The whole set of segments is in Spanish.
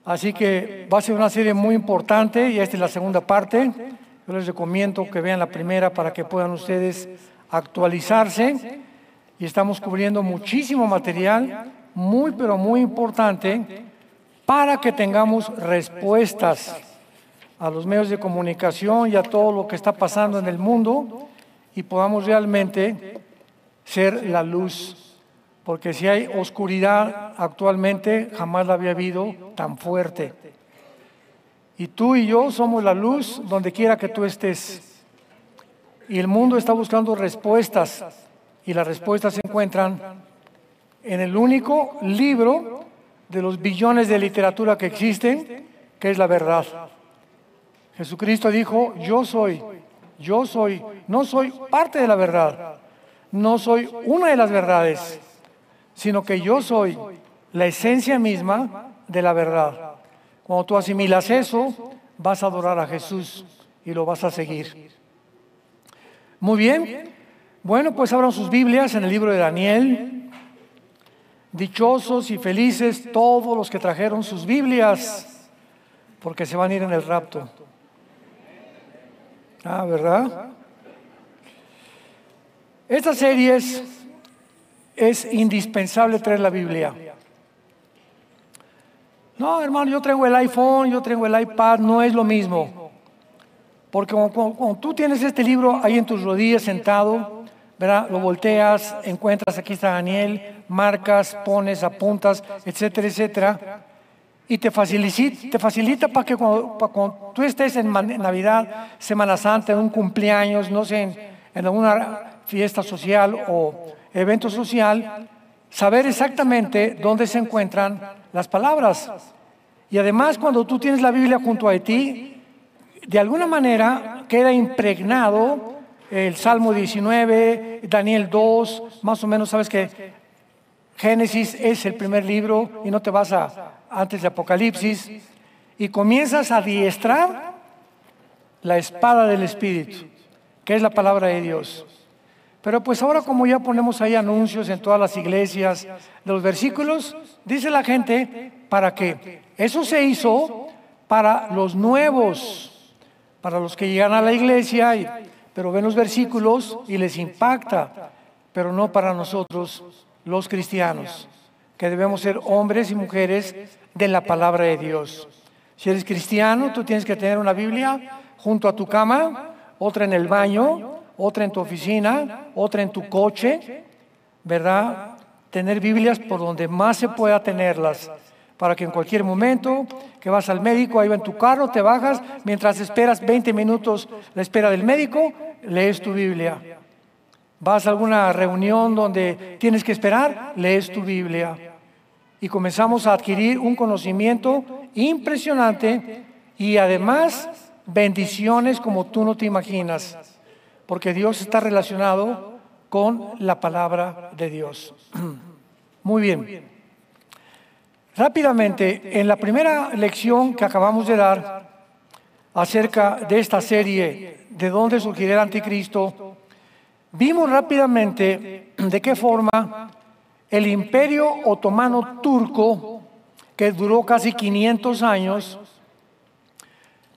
Así que va a ser una serie muy importante y esta es la segunda parte. Yo les recomiendo que vean la primera para que puedan ustedes actualizarse. Y estamos cubriendo muchísimo material, muy pero muy importante, para que tengamos respuestas a los medios de comunicación y a todo lo que está pasando en el mundo y podamos realmente ser la luz. Porque si hay oscuridad actualmente, jamás la había habido tan fuerte. Y tú y yo somos la luz donde quiera que tú estés. Y el mundo está buscando respuestas. Y las respuestas se encuentran en el único libro de los billones de literatura que existen, que es la verdad. Jesucristo dijo, yo soy, no soy parte de la verdad, no soy una de las verdades, sino que yo soy la esencia misma de la verdad. Cuando tú asimilas eso, vas a adorar a Jesús y lo vas a seguir. Muy bien, bueno, pues abran sus Biblias en el libro de Daniel. Dichosos y felices todos los que trajeron sus Biblias, porque se van a ir en el rapto. Ah, ¿verdad? Esta serie es indispensable traer la Biblia. No, hermano, yo traigo el iPhone, yo traigo el iPad, no es lo mismo. Porque cuando tú tienes este libro ahí en tus rodillas sentado, ¿verdad? Lo volteas, encuentras, aquí está Daniel, marcas, pones, apuntas, etcétera, etcétera. Y te facilita para que cuando tú estés en Navidad, Semana Santa, en un cumpleaños, no sé, en alguna fiesta social o evento social, saber exactamente dónde se encuentran las palabras. Y además, cuando tú tienes la Biblia junto a ti, de alguna manera queda impregnado el Salmo 19, Daniel 2, más o menos sabes que Génesis es el primer libro y no te vas antes de Apocalipsis, y comienzas a adiestrar la espada del Espíritu, que es la palabra de Dios. Pero pues ahora, como ya ponemos ahí anuncios en todas las iglesias de los versículos, dice la gente, ¿para qué? Eso se hizo para los nuevos, para los que llegan a la iglesia, pero ven los versículos y les impacta, pero no para nosotros, los cristianos, que debemos ser hombres y mujeres de la palabra de Dios. Si eres cristiano, tú tienes que tener una Biblia junto a tu cama, otra en el baño, otra en tu oficina, otra en tu coche, ¿verdad? Tener Biblias por donde más se pueda tenerlas, para que en cualquier momento que vas al médico, ahí va en tu carro, te bajas, mientras esperas 20 minutos la espera del médico, lees tu Biblia. Vas a alguna reunión donde tienes que esperar, lees tu Biblia. Y comenzamos a adquirir un conocimiento impresionante y además bendiciones como tú no te imaginas, porque Dios está relacionado con la palabra de Dios. Muy bien. Rápidamente, en la primera lección que acabamos de dar acerca de esta serie, de dónde surgirá el anticristo, vimos rápidamente de qué forma el Imperio Otomano Turco, que duró casi 500 años,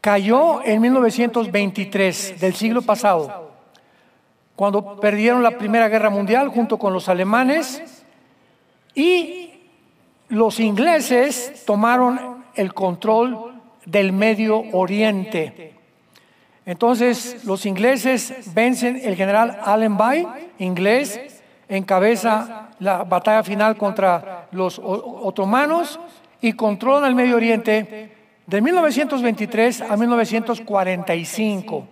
cayó en 1923 del siglo pasado, cuando perdieron la Primera Guerra Mundial junto con los alemanes, y los ingleses tomaron el control del Medio Oriente. Entonces los ingleses vencen, el general Allenby, inglés, encabeza la batalla final contra los otomanos y controlan el Medio Oriente de 1923 a 1945.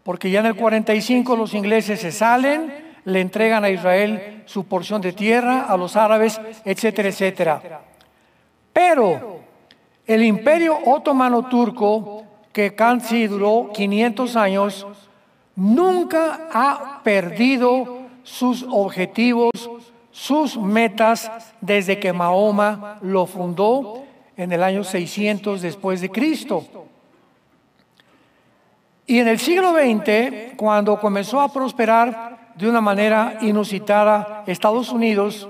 Porque ya en el 45 los ingleses se salen, le entregan a Israel su porción de tierra, a los árabes, etcétera, etcétera. Pero el Imperio Otomano Turco, que casi duró 500 años, nunca ha perdido sus objetivos, sus metas, desde que Mahoma lo fundó en el año 600 después de Cristo. Y en el siglo XX, cuando comenzó a prosperar de una manera inusitada Estados Unidos,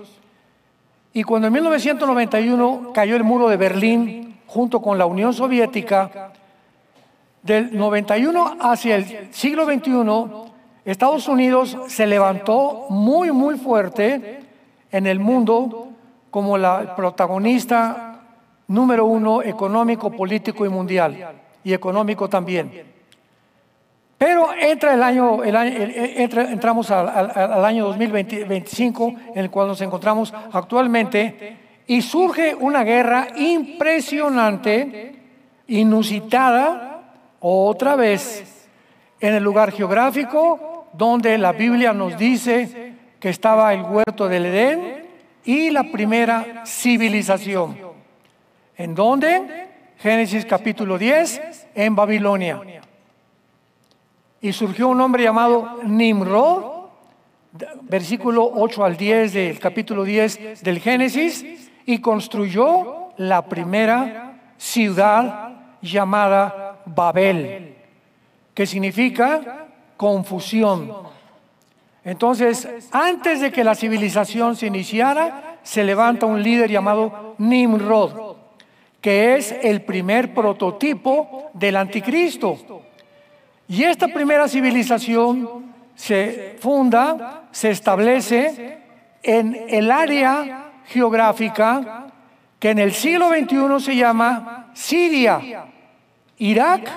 y cuando en 1991 cayó el muro de Berlín, junto con la Unión Soviética, del 91 hacia el siglo XXI, Estados Unidos se levantó muy, muy fuerte en el mundo como la protagonista número uno económico, político y mundial, y económico también. Pero entramos al año 2025, en el cual nos encontramos actualmente, y surge una guerra impresionante, inusitada, otra vez, en el lugar geográfico donde la Biblia nos dice que estaba el huerto del Edén y la primera civilización. ¿En dónde? Génesis capítulo 10, en Babilonia. Y surgió un hombre llamado Nimrod, versículo 8 al 10 del capítulo 10 del Génesis, y construyó la primera ciudad llamada Babel, que significa confusión. Entonces, antes de que la civilización se iniciara, se levanta un líder llamado Nimrod, que es el primer prototipo del anticristo. Y esta primera civilización se funda, se establece en el área geográfica que en el siglo XXI se llama Siria, Irak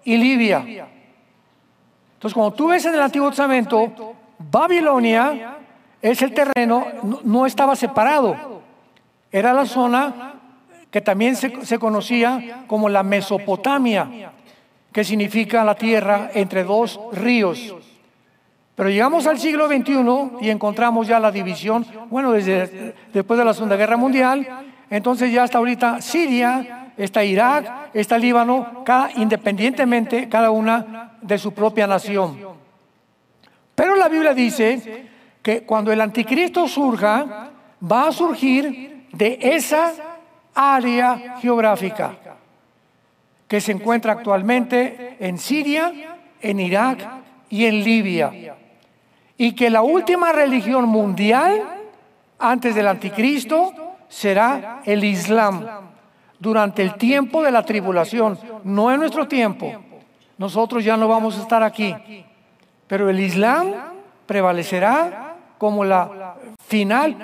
y Libia. Entonces, cuando tú ves en el Antiguo Testamento, Babilonia es el terreno, no estaba separado. Era la zona que también se conocía como la Mesopotamia, que significa la tierra entre dos ríos. Pero llegamos al siglo XXI y encontramos ya la división, bueno, después de la Segunda Guerra Mundial. Entonces ya hasta ahorita Siria, está Irak, está Líbano, independientemente cada una de su propia nación. Pero la Biblia dice que cuando el anticristo surja, va a surgir de esa área geográfica que se encuentra actualmente en Siria, en Irak y en Libia. Y que la última religión mundial antes del anticristo será el Islam durante el tiempo de la tribulación, no en nuestro tiempo. Nosotros ya no vamos a estar aquí, pero el Islam prevalecerá como la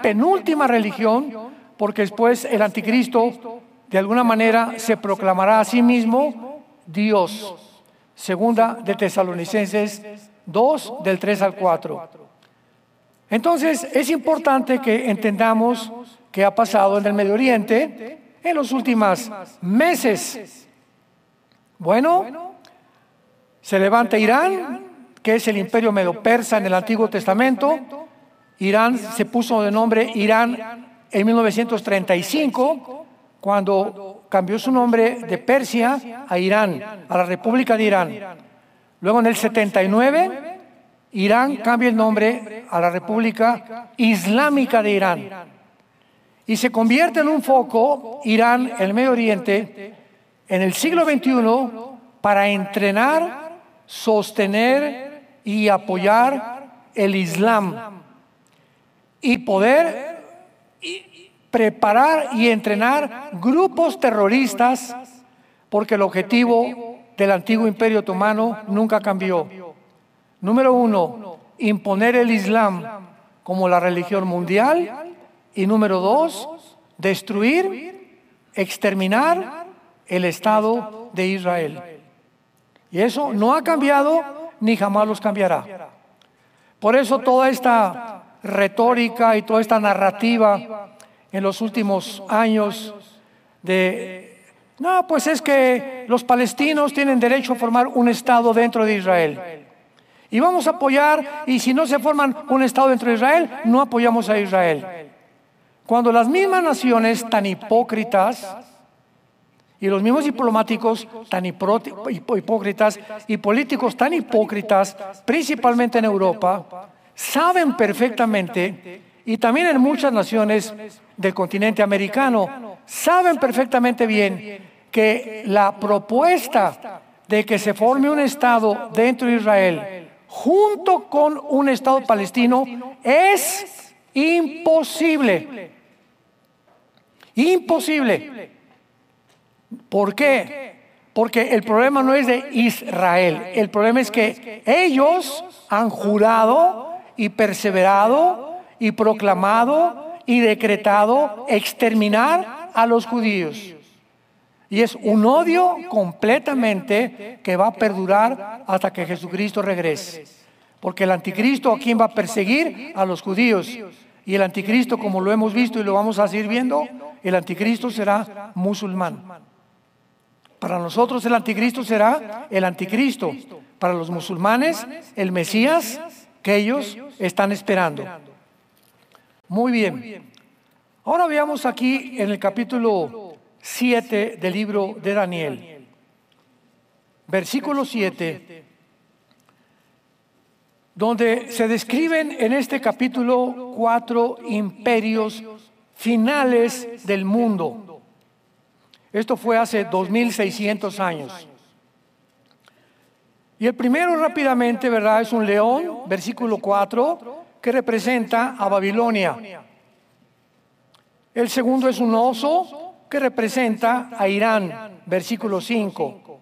penúltima religión, porque después el anticristo de alguna manera se proclamará a sí mismo Dios. Segunda de Tesalonicenses 2, del 3 al 4. Entonces es importante que entendamos qué ha pasado en el Medio Oriente en los últimos meses. Bueno, se levanta Irán, que es el imperio medo-persa en el Antiguo Testamento. Irán se puso de nombre Irán en 1935, cuando cambió su nombre de Persia a Irán, a la República de Irán. Luego en el 79, Irán cambia el nombre a la República Islámica de Irán. Y se convierte en un foco, Irán, el Medio Oriente, en el siglo XXI, para entrenar, sostener y apoyar el Islam. Y poder preparar y entrenar grupos terroristas, porque el objetivo del antiguo imperio otomano nunca cambió. Número 1, imponer el Islam como la religión mundial. Y número 2, destruir, exterminar el Estado de Israel. Y eso no ha cambiado ni jamás los cambiará. Por eso toda esta retórica y toda esta narrativa en los últimos años no, pues es que los palestinos tienen derecho a formar un Estado dentro de Israel. Y vamos a apoyar, y si no se forman un Estado dentro de Israel, no apoyamos a Israel. Cuando las mismas naciones tan hipócritas y los mismos diplomáticos tan hipócritas y políticos tan hipócritas, principalmente en Europa, saben perfectamente, y también en muchas naciones del continente americano, saben perfectamente bien que la propuesta de que se forme un Estado dentro de Israel junto con un Estado palestino es imposible. Imposible. ¿Por qué? Porque el problema no es de Israel. El problema es que ellos han jurado y perseverado y proclamado y decretado exterminar a los judíos. Y es un odio completamente que va a perdurar hasta que Jesucristo regrese. Porque el anticristo, ¿a quién va a perseguir? A los judíos. Y el anticristo, como lo hemos visto y lo vamos a seguir viendo, el anticristo será musulmán. Para nosotros el anticristo será el anticristo. Para los musulmanes, el Mesías que ellos están esperando. Muy bien. Ahora veamos aquí en el capítulo 7 del libro de Daniel. Versículo 7. Donde se describen en este capítulo 4 imperios finales del mundo. Esto fue hace 2600 años. Y el primero rápidamente, ¿verdad? Es un león, versículo 4, que representa a Babilonia. El segundo es un oso, que representa a Irán, versículo 5.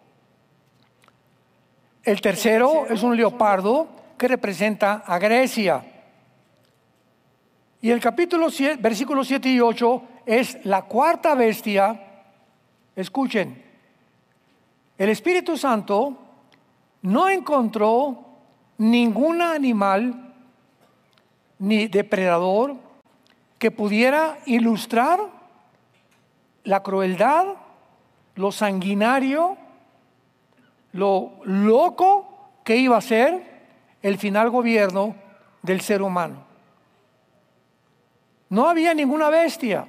El tercero es un leopardo, que representa a Grecia. Y el capítulo 7, versículos 7 y 8 es la cuarta bestia. Escuchen, el Espíritu Santo no encontró ningún animal ni depredador que pudiera ilustrar la crueldad, lo sanguinario, lo loco que iba a ser el final gobierno del ser humano. No había ninguna bestia.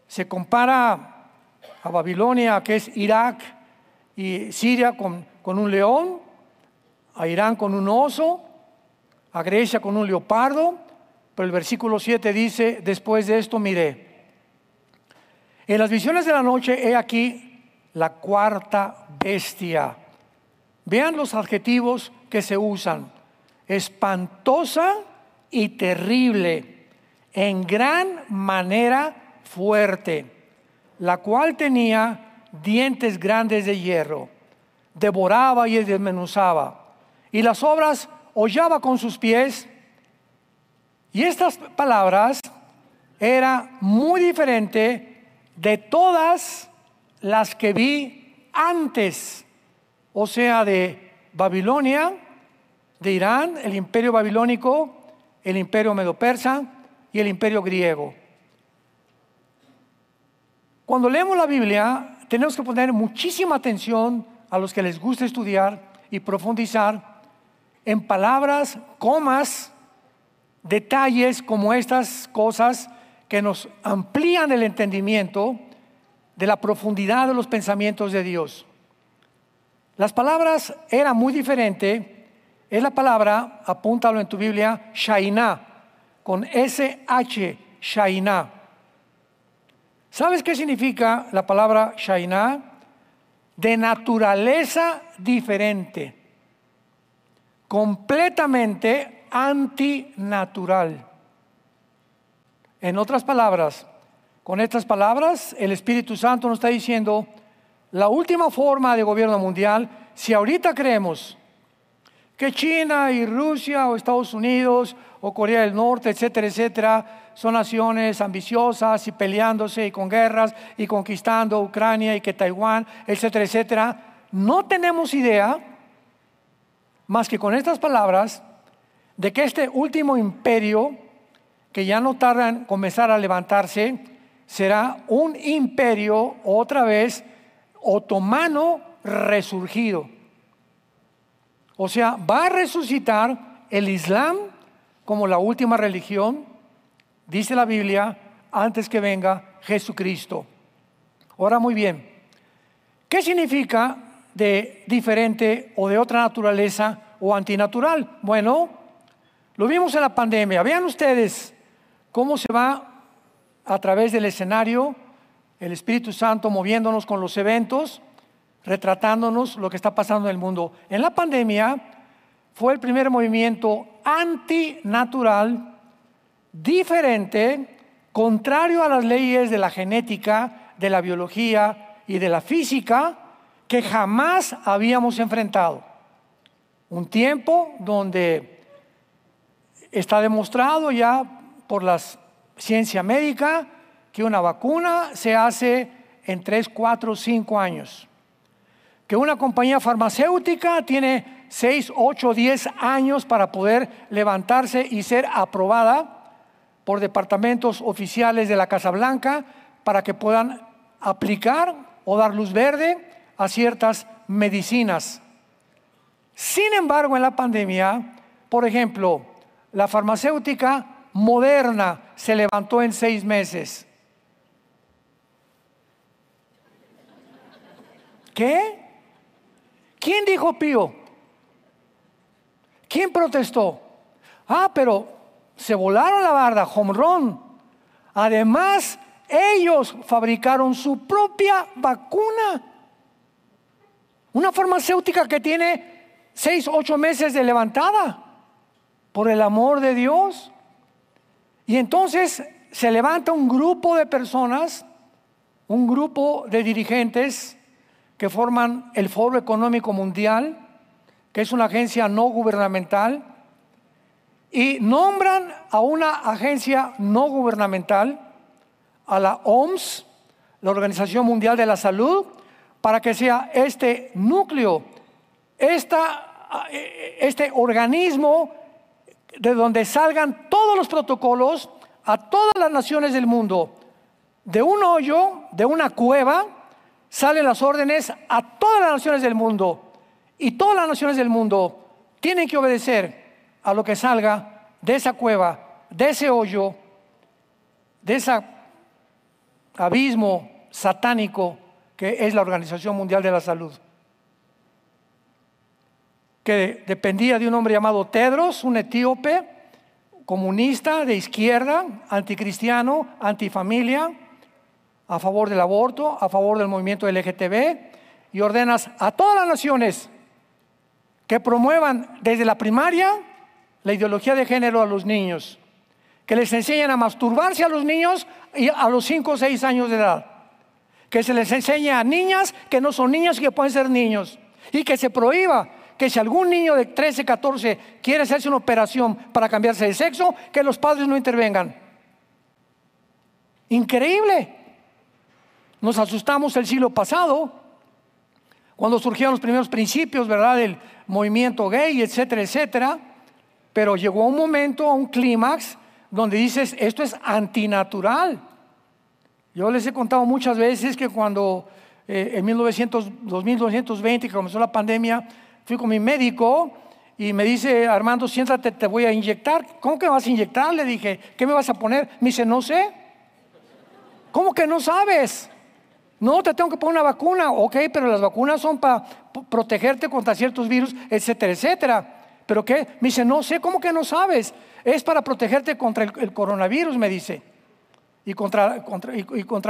Se compara a Babilonia, que es Irak, y Siria con un león, a Irán con un oso, a Grecia con un leopardo, pero el versículo 7 dice, después de esto miré. En las visiones de la noche, he aquí la cuarta bestia. Vean los adjetivos que se usan. Espantosa y terrible, en gran manera fuerte, la cual tenía dientes grandes de hierro, devoraba y desmenuzaba, y las obras hollaba con sus pies. Y estas palabras era muy diferente de todas las que vi antes, o sea, de Babilonia, de Irán, el imperio babilónico, el imperio medo-persa y el imperio griego. Cuando leemos la Biblia, tenemos que poner muchísima atención a los que les gusta estudiar y profundizar en palabras, comas, detalles como estas cosas que nos amplían el entendimiento de la profundidad de los pensamientos de Dios. Las palabras eran muy diferentes. Es la palabra, apúntalo en tu Biblia, Shainá, con SH, Shainá. ¿Sabes qué significa la palabra Shainá? De naturaleza diferente, completamente antinatural. En otras palabras, con estas palabras, el Espíritu Santo nos está diciendo, la última forma de gobierno mundial, si ahorita creemos que China y Rusia o Estados Unidos o Corea del Norte, etcétera, etcétera, son naciones ambiciosas y peleándose y con guerras y conquistando Ucrania y que Taiwán, etcétera, etcétera, no tenemos idea, más que con estas palabras, de que este último imperio, que ya no tarda en comenzar a levantarse, será un imperio otra vez otomano resurgido. O sea, va a resucitar el Islam como la última religión, dice la Biblia, antes que venga Jesucristo. Ahora muy bien, ¿qué significa de diferente o de otra naturaleza o antinatural? Bueno, lo vimos en la pandemia. Vean ustedes cómo se va a través del escenario el Espíritu Santo moviéndonos con los eventos, retratándonos lo que está pasando en el mundo. En la pandemia fue el primer movimiento antinatural, diferente, contrario a las leyes de la genética, de la biología y de la física que jamás habíamos enfrentado. Un tiempo donde está demostrado ya por la ciencia médica que una vacuna se hace en 3, 4, 5 años. Que una compañía farmacéutica tiene 6, 8, 10 años para poder levantarse y ser aprobada por departamentos oficiales de la Casa Blanca para que puedan aplicar o dar luz verde a ciertas medicinas. Sin embargo, en la pandemia, por ejemplo, la farmacéutica Moderna se levantó en 6 meses. ¿Qué? ¿Quién dijo pío? ¿Quién protestó? Pero se volaron la barda, home run. Además, ellos fabricaron su propia vacuna. Una farmacéutica que tiene 6, 8 meses de levantada, por el amor de Dios. Y entonces se levanta un grupo de personas, un grupo de dirigentes que forman el Foro Económico Mundial, que es una agencia no gubernamental, y nombran a una agencia no gubernamental, a la OMS, la Organización Mundial de la Salud, para que sea este núcleo, este organismo de donde salgan todos los protocolos a todas las naciones del mundo. De un hoyo, de una cueva, salen las órdenes a todas las naciones del mundo. Y todas las naciones del mundo tienen que obedecer a lo que salga de esa cueva, de ese hoyo, de ese abismo satánico que es la Organización Mundial de la Salud, que dependía de un hombre llamado Tedros, un etíope, comunista, de izquierda, anticristiano, antifamilia, a favor del aborto, a favor del movimiento LGTB, y ordenas a todas las naciones que promuevan desde la primaria la ideología de género a los niños, que les enseñen a masturbarse a los niños y a los 5 o 6 años de edad, que se les enseñe a niñas que no son niñas y que pueden ser niños, y que se prohíba que si algún niño de 13, 14 quiere hacerse una operación para cambiarse de sexo, que los padres no intervengan. Increíble. Nos asustamos el siglo pasado cuando surgieron los primeros principios, ¿verdad?, del movimiento gay, etcétera, etcétera. Pero llegó un momento, a un clímax, donde dices, esto es antinatural. Yo les he contado muchas veces que cuando en 1920, que comenzó la pandemia, fui con mi médico y me dice, Armando, siéntate, te voy a inyectar. ¿Cómo que me vas a inyectar? Le dije, ¿qué me vas a poner? Me dice, no sé. ¿Cómo que no sabes? No, te tengo que poner una vacuna. Ok, pero las vacunas son para protegerte contra ciertos virus, etcétera, etcétera. ¿Pero qué? Me dice, no sé. ¿Cómo que no sabes? Es para protegerte contra el coronavirus, me dice. Y contra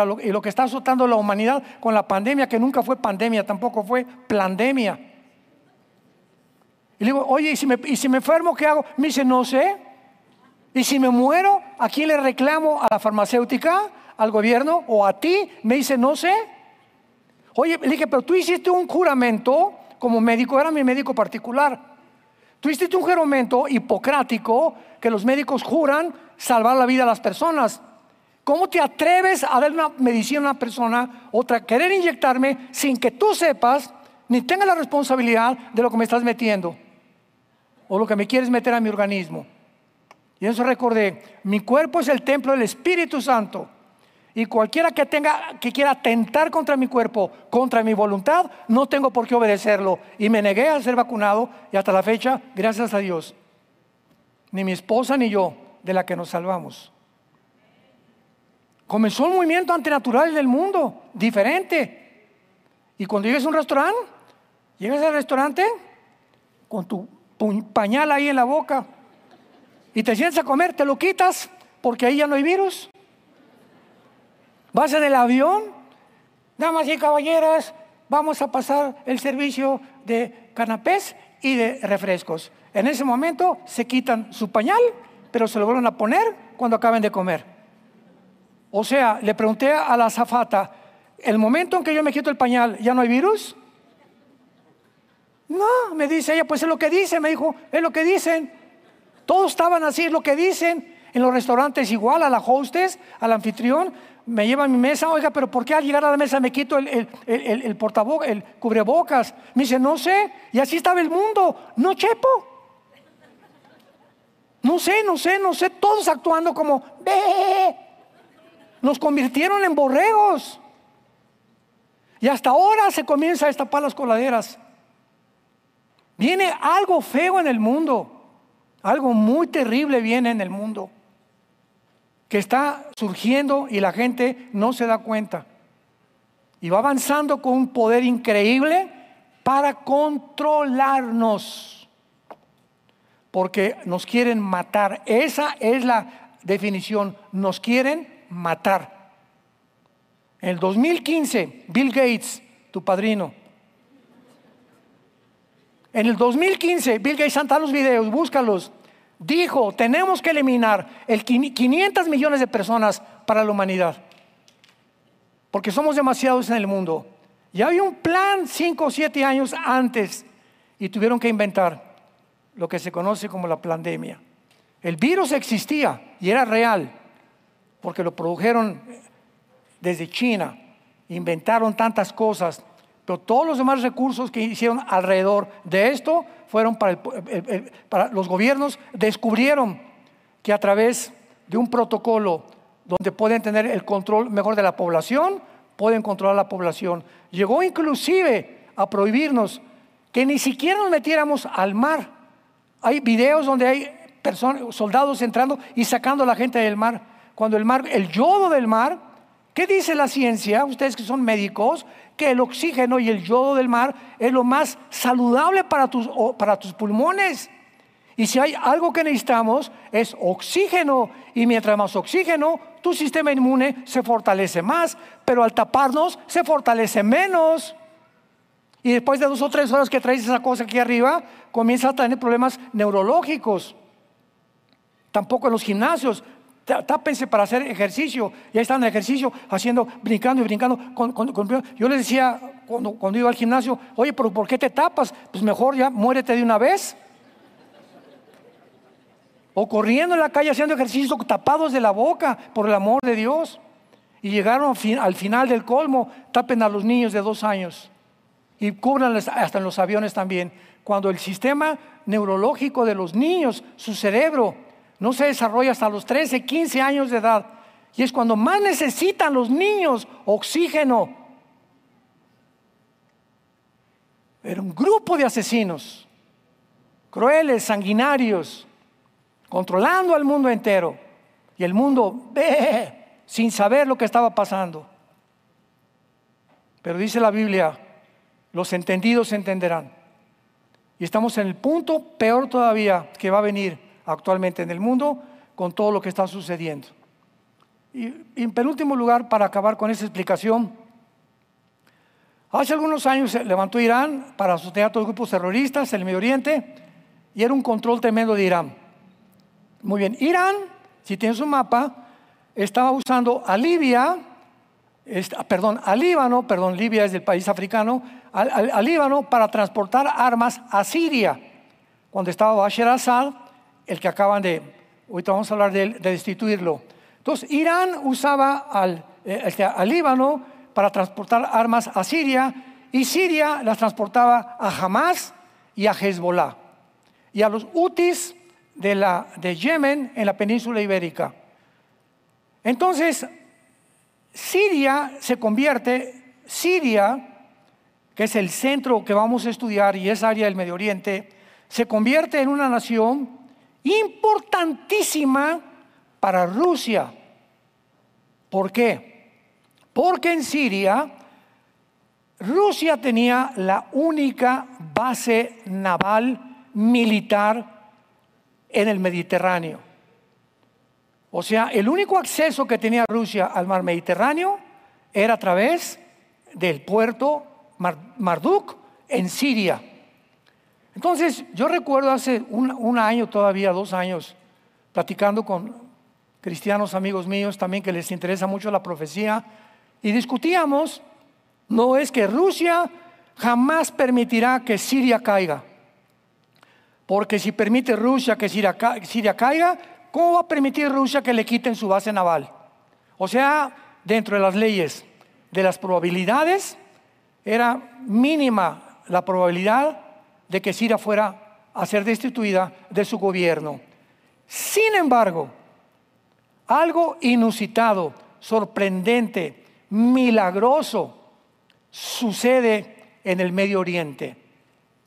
lo que está azotando la humanidad con la pandemia, que nunca fue pandemia, tampoco fue plandemia. Y le digo, oye, ¿y si me enfermo, qué hago? Me dice, no sé. ¿Y si me muero, a quién le reclamo? ¿A la farmacéutica? ¿Al gobierno? ¿O a ti? Me dice, no sé. Oye, le dije, pero tú hiciste un juramento como médico, era mi médico particular. Tú hiciste un juramento hipocrático que los médicos juran salvar la vida a las personas. ¿Cómo te atreves a dar una medicina a una persona, otra, querer inyectarme sin que tú sepas ni tengas la responsabilidad de lo que me estás metiendo o lo que me quieres meter a mi organismo? Y eso recordé, mi cuerpo es el templo del Espíritu Santo. Y cualquiera que quiera atentar contra mi cuerpo, contra mi voluntad, no tengo por qué obedecerlo. Y me negué a ser vacunado y hasta la fecha, gracias a Dios, ni mi esposa ni yo, de la que nos salvamos. Comenzó un movimiento antinatural del mundo, diferente. Y cuando llegas a un restaurante, llegas al restaurante con tu pañal ahí en la boca y te sientas a comer, te lo quitas porque ahí ya no hay virus. Vas en el avión, damas y caballeros, vamos a pasar el servicio de canapés y de refrescos. En ese momento se quitan su pañal, pero se lo vuelven a poner cuando acaben de comer. O sea, le pregunté a la azafata, el momento en que yo me quito el pañal, ¿ya no hay virus? No, me dice ella, pues es lo que dicen, me dijo, es lo que dicen. Todos estaban así, es lo que dicen. En los restaurantes igual, a la hostess, al anfitrión, me lleva a mi mesa, oiga, pero ¿por qué al llegar a la mesa me quito el cubrebocas? Me dice, no sé, y así estaba el mundo, no chepo. No sé, todos actuando como, ¡bé! Nos convirtieron en borregos. Y hasta ahora se comienza a destapar las coladeras. Viene algo feo en el mundo, algo muy terrible viene en el mundo, que está surgiendo y la gente no se da cuenta. Y va avanzando con un poder increíble para controlarnos. Porque nos quieren matar. Esa es la definición. Nos quieren matar. En el 2015, Bill Gates, tu padrino. En el 2015, Bill Gates, están los videos, búscalos. Dijo, tenemos que eliminar 500 millones de personas para la humanidad. Porque somos demasiados en el mundo. Ya había un plan 5 o 7 años antes y tuvieron que inventar lo que se conoce como la pandemia. El virus existía y era real porque lo produjeron desde China. Inventaron tantas cosas, pero todos los demás recursos que hicieron alrededor de esto fueron para los gobiernos. Descubrieron que a través de un protocolo donde pueden tener el control mejor de la población, pueden controlar la población. Llegó inclusive a prohibirnos que ni siquiera nos metiéramos al mar. Hay videos donde hay soldados entrando y sacando a la gente del mar. Cuando el yodo del mar, ¿qué dice la ciencia? Ustedes que son médicos, que el oxígeno y el yodo del mar es lo más saludable para tus pulmones. Y si hay algo que necesitamos es oxígeno, y mientras más oxígeno, tu sistema inmune se fortalece más, pero al taparnos se fortalece menos. Y después de 2 o 3 horas que traes esa cosa aquí arriba, comienza a tener problemas neurológicos. Tampoco en los gimnasios. Tápense para hacer ejercicio. Ya están en ejercicio, brincando y brincando. Yo les decía cuando iba al gimnasio, oye, pero ¿por qué te tapas? Pues mejor ya muérete de una vez. O corriendo en la calle haciendo ejercicio tapados de la boca, por el amor de Dios. Y llegaron al final del colmo, tapen a los niños de 2 años. Y cúbranles hasta en los aviones también. Cuando el sistema neurológico de los niños, su cerebro, no se desarrolla hasta los 13, 15 años de edad. Y es cuando más necesitan los niños oxígeno. Era un grupo de asesinos, crueles, sanguinarios, controlando al mundo entero. Y el mundo sin saber lo que estaba pasando. Pero dice la Biblia, los entendidos entenderán. Y estamos en el punto peor todavía que va a venir actualmente en el mundo con todo lo que está sucediendo. Y en penúltimo lugar, para acabar con esa explicación, hace algunos años se levantó Irán para sostener a todos los grupos terroristas en el Medio Oriente, y era un control tremendo de Irán. Muy bien, Irán, si tienes un mapa, estaba usando a Líbano, Libia es del país africano, a Líbano para transportar armas a Siria, cuando estaba Bashar al-Assad, el que acaban ahorita vamos a hablar de destituirlo. Entonces, Irán usaba al Líbano para transportar armas a Siria, y Siria las transportaba a Hamas y a Hezbollah, y a los Hutis de Yemen en la península ibérica. Entonces, Siria, que es el centro que vamos a estudiar y es área del Medio Oriente, se convierte en una nación importantísima para Rusia. ¿Por qué? Porque en Siria, Rusia tenía la única base naval militar en el Mediterráneo. O sea, el único acceso que tenía Rusia al mar Mediterráneo era a través del puerto Marduk en Siria. Entonces, yo recuerdo hace un año todavía, 2 años, platicando con cristianos amigos míos también que les interesa mucho la profecía, y discutíamos no es que Rusia jamás permitirá que Siria caiga. Porque si permite Rusia que Siria caiga, ¿cómo va a permitir Rusia que le quiten su base naval? O sea, dentro de las leyes de las probabilidades, era mínima la probabilidad de que Siria fuera a ser destituida de su gobierno. Sin embargo, algo inusitado, sorprendente, milagroso sucede en el Medio Oriente.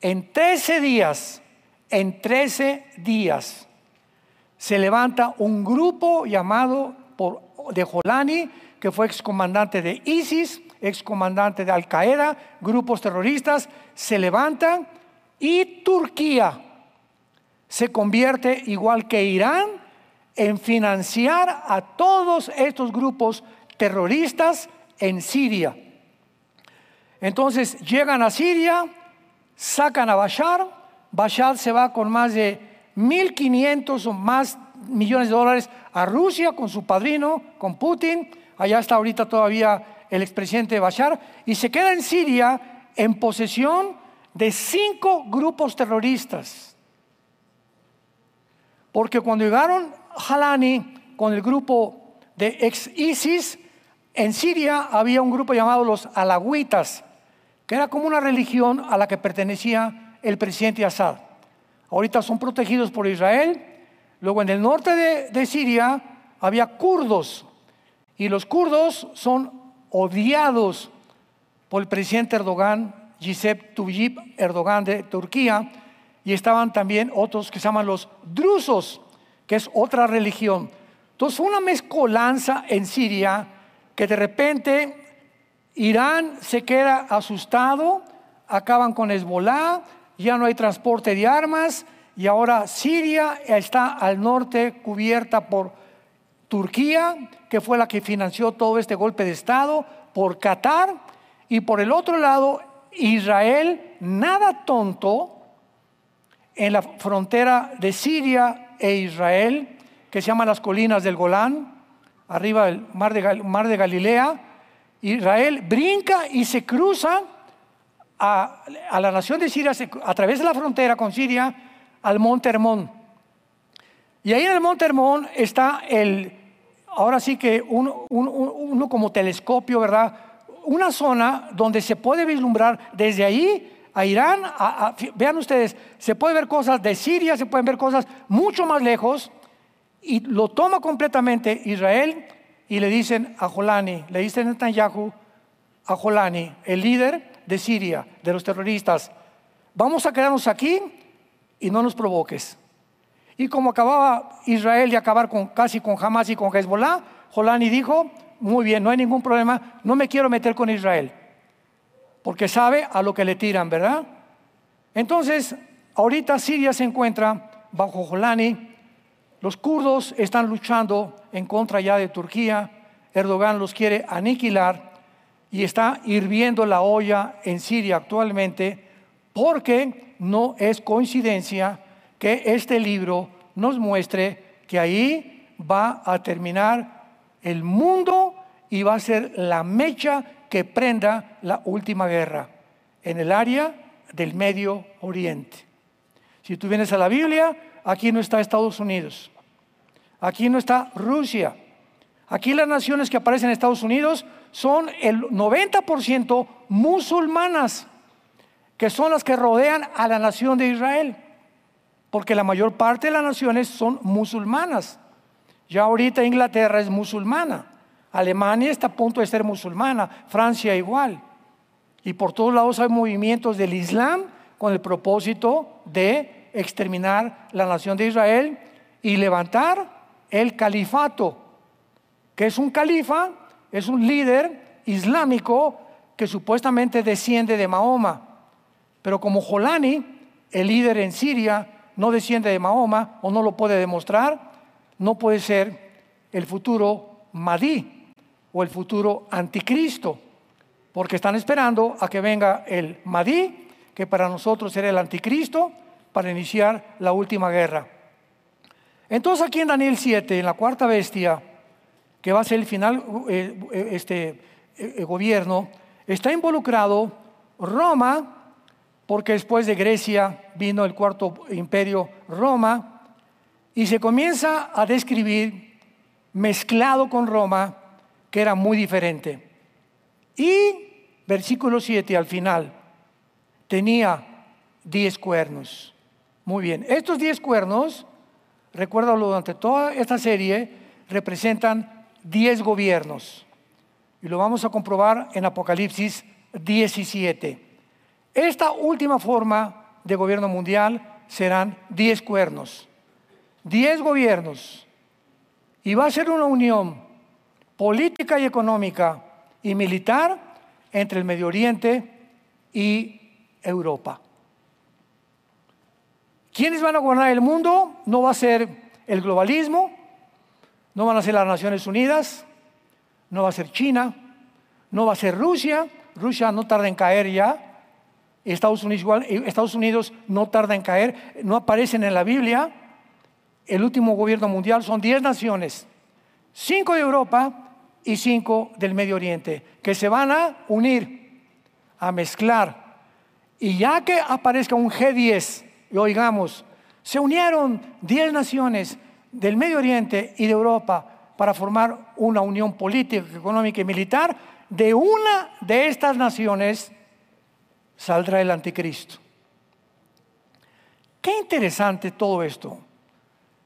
En 13 días se levanta un grupo llamado de Jolani, que fue excomandante de ISIS, excomandante de Al Qaeda, grupos terroristas, se levantan y Turquía se convierte, igual que Irán, en financiar a todos estos grupos terroristas en Siria. Entonces llegan a Siria, sacan a Bashar. Bashar se va con más de 1.500 o más millones de dólares a Rusia con su padrino, con Putin. Allá está ahorita todavía el expresidente Bashar, y se queda en Siria en posesión de 5 grupos terroristas. Porque cuando llegaron Jalani con el grupo de ex-ISIS, en Siria había un grupo llamado los alawitas, que era como una religión a la que pertenecía el presidente Assad. Ahorita son protegidos por Israel. Luego en el norte de Siria había kurdos, y los kurdos son odiados por el presidente Erdogan, Recep Tayyip Erdogan de Turquía, y estaban también otros que se llaman los drusos, que es otra religión. Entonces una mezcolanza en Siria que de repente Irán se queda asustado, acaban con Hezbolá, ya no hay transporte de armas, y ahora Siria está al norte cubierta por Turquía, que fue la que financió todo este golpe de Estado, por Qatar, y por el otro lado Israel, nada tonto, en la frontera de Siria e Israel, que se llaman las colinas del Golán, arriba del mar de Galilea. Israel brinca y se cruza a la nación de Siria, a través de la frontera con Siria, al Monte Hermón. Y ahí en el Monte Hermón está ahora sí que uno como telescopio, ¿verdad? Una zona donde se puede vislumbrar desde ahí a Irán. Vean ustedes, se puede ver cosas de Siria, se pueden ver cosas mucho más lejos, y lo toma completamente Israel. Y le dicen a Jolani, le dicen a Netanyahu, a Jolani, el líder de Siria, de los terroristas: vamos a quedarnos aquí y no nos provoques. Y como acababa Israel de acabar casi con Hamas y con Hezbolá, Jolani dijo: muy bien, no hay ningún problema, no me quiero meter con Israel, porque sabe a lo que le tiran, ¿verdad? Entonces, ahorita Siria se encuentra bajo Jolani. Los kurdos están luchando en contra ya de Turquía. Erdogan los quiere aniquilar, y está hirviendo la olla en Siria actualmente, porque no es coincidencia que este libro nos muestre que ahí va a terminar el mundo y va a ser la mecha que prenda la última guerra en el área del Medio Oriente. Si tú vienes a la Biblia, aquí no está Estados Unidos, aquí no está Rusia. Aquí las naciones que aparecen en Estados Unidos son el 90% musulmanas, que son las que rodean a la nación de Israel, porque la mayor parte de las naciones son musulmanas. Ya ahorita Inglaterra es musulmana, Alemania está a punto de ser musulmana, Francia igual, y por todos lados hay movimientos del Islam con el propósito de exterminar la nación de Israel y levantar el califato, que es un califa, es un líder islámico que supuestamente desciende de Mahoma. Pero como Jolani, el líder en Siria, no desciende de Mahoma o no lo puede demostrar, no puede ser el futuro Mahdi o el futuro anticristo, porque están esperando a que venga el Mahdi, que para nosotros será el anticristo, para iniciar la última guerra. Entonces aquí en Daniel 7, en la cuarta bestia, que va a ser el final gobierno, Está involucrado Roma, porque después de Grecia vino el cuarto imperio, Roma, y se comienza a describir mezclado con Roma, que era muy diferente. Y versículo 7 al final, tenía 10 cuernos. Muy bien, estos 10 cuernos, recuérdalo, durante toda esta serie, representan 10 gobiernos. Y lo vamos a comprobar en Apocalipsis 17. Esta última forma de gobierno mundial serán 10 cuernos, 10 gobiernos. Y va a ser una unión política y económica y militar entre el Medio Oriente y Europa. ¿Quiénes van a gobernar el mundo? No va a ser el globalismo, no van a ser las Naciones Unidas, no va a ser China, no va a ser Rusia. Rusia no tarda en caer ya. Estados Unidos no tarda en caer. No aparecen en la Biblia. El último gobierno mundial son 10 naciones, 5 de Europa y 5 del Medio Oriente, que se van a unir, a mezclar. Y ya que aparezca un G10, y oigamos, se unieron 10 naciones del Medio Oriente y de Europa para formar una unión política, económica y militar. De una de estas naciones saldrá el anticristo. Qué interesante todo esto.